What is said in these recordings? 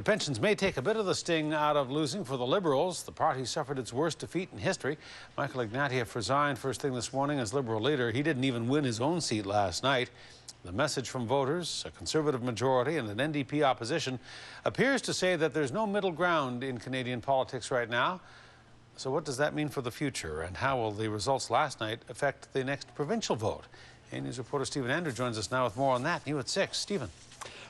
pensions may take a bit of the sting out of losing for the Liberals. The party suffered its worst defeat in history. Michael Ignatieff resigned first thing this morning as Liberal leader. He didn't even win his own seat last night. The message from voters, a Conservative majority and an NDP opposition, appears to say that there's no middle ground in Canadian politics right now. So what does that mean for the future, and how will the results last night affect the next provincial vote? A-News reporter Stephen Harper joins us now with more on that. New at 6. Stephen.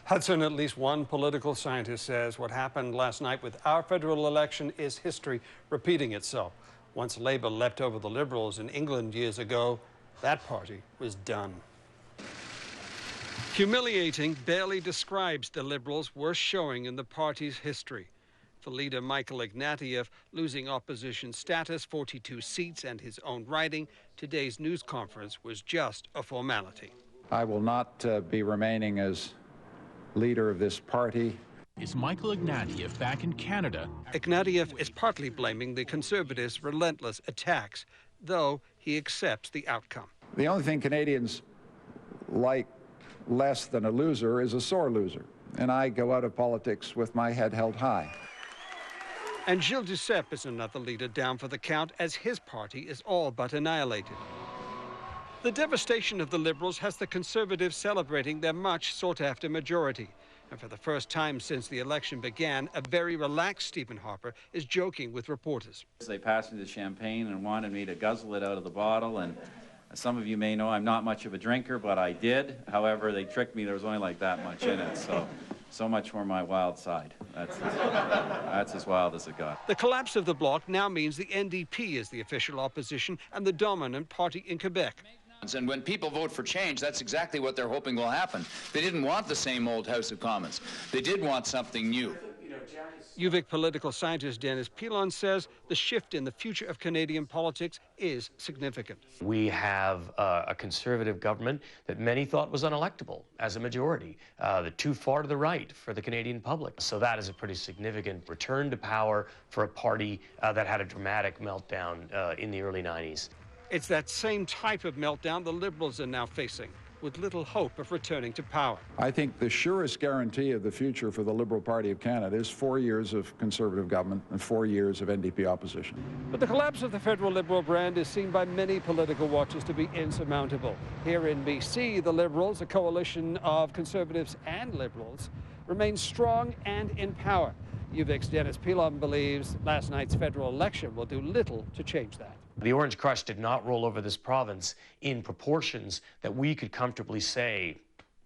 Hudson, at least one political scientist says what happened last night with our federal election is history repeating itself. Once Labour leapt over the Liberals in England years ago, that party was done. Humiliating barely describes the Liberals' worst showing in the party's history. For leader Michael Ignatieff, losing opposition status, 42 seats and his own riding, today's news conference was just a formality. I will not be remaining as leader of this party. Is Michael Ignatieff back in Canada? Ignatieff is partly blaming the Conservatives' relentless attacks, though he accepts the outcome. The only thing Canadians like less than a loser is a sore loser, and I go out of politics with my head held high. And Gilles Duceppe is another leader down for the count, as his party is all but annihilated. The devastation of the Liberals has the Conservatives celebrating their much sought-after majority. And for the first time since the election began, a very relaxed Stephen Harper is joking with reporters. They passed me the champagne and wanted me to guzzle it out of the bottle, and some of you may know I'm not much of a drinker, but I did. However, they tricked me. There was only like that much in it, so much for my wild side. That's as wild as it got. The collapse of the bloc now means the NDP is the official opposition and the dominant party in Quebec. And when people vote for change, that's exactly what they're hoping will happen. They didn't want the same old House of Commons. They did want something new. UVic political scientist Dennis Pilon says the shift in the future of Canadian politics is significant. We have a Conservative government that many thought was unelectable as a majority, too far to the right for the Canadian public. So that is a pretty significant return to power for a party that had a dramatic meltdown in the early 90s. It's that same type of meltdown the Liberals are now facing, with little hope of returning to power. I think the surest guarantee of the future for the Liberal Party of Canada is 4 years of Conservative government and 4 years of NDP opposition. But the collapse of the federal Liberal brand is seen by many political watchers to be insurmountable. Here in BC, the Liberals, a coalition of Conservatives and Liberals, remain strong and in power. UVic's Dennis Pilon believes last night's federal election will do little to change that. The Orange Crush did not roll over this province in proportions that we could comfortably say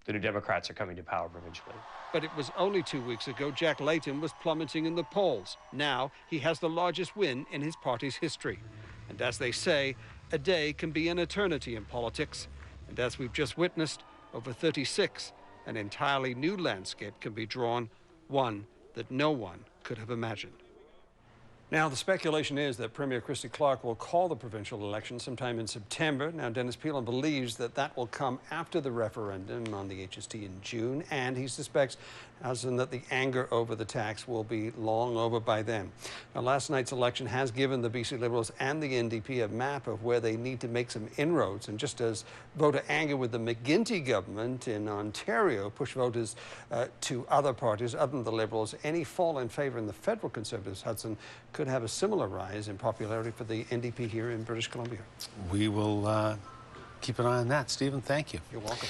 the New Democrats are coming to power provincially. But it was only 2 weeks ago Jack Layton was plummeting in the polls. Now he has the largest win in his party's history. And as they say, a day can be an eternity in politics. And as we've just witnessed, over 36, an entirely new landscape can be drawn, one that no one could have imagined. Now, the speculation is that Premier Christy Clark will call the provincial election sometime in September. Now, Dennis Pilon believes that that will come after the referendum on the HST in June, and he suspects, that the anger over the tax will be long over by then. Now, last night's election has given the BC Liberals and the NDP a map of where they need to make some inroads, and just as voter anger with the McGuinty government in Ontario pushed voters to other parties other than the Liberals, any fall in favour in the federal Conservatives, Hudson, could have a similar rise in popularity for the NDP here in British Columbia. We will keep an eye on that, Stephen. Thank you. You're welcome.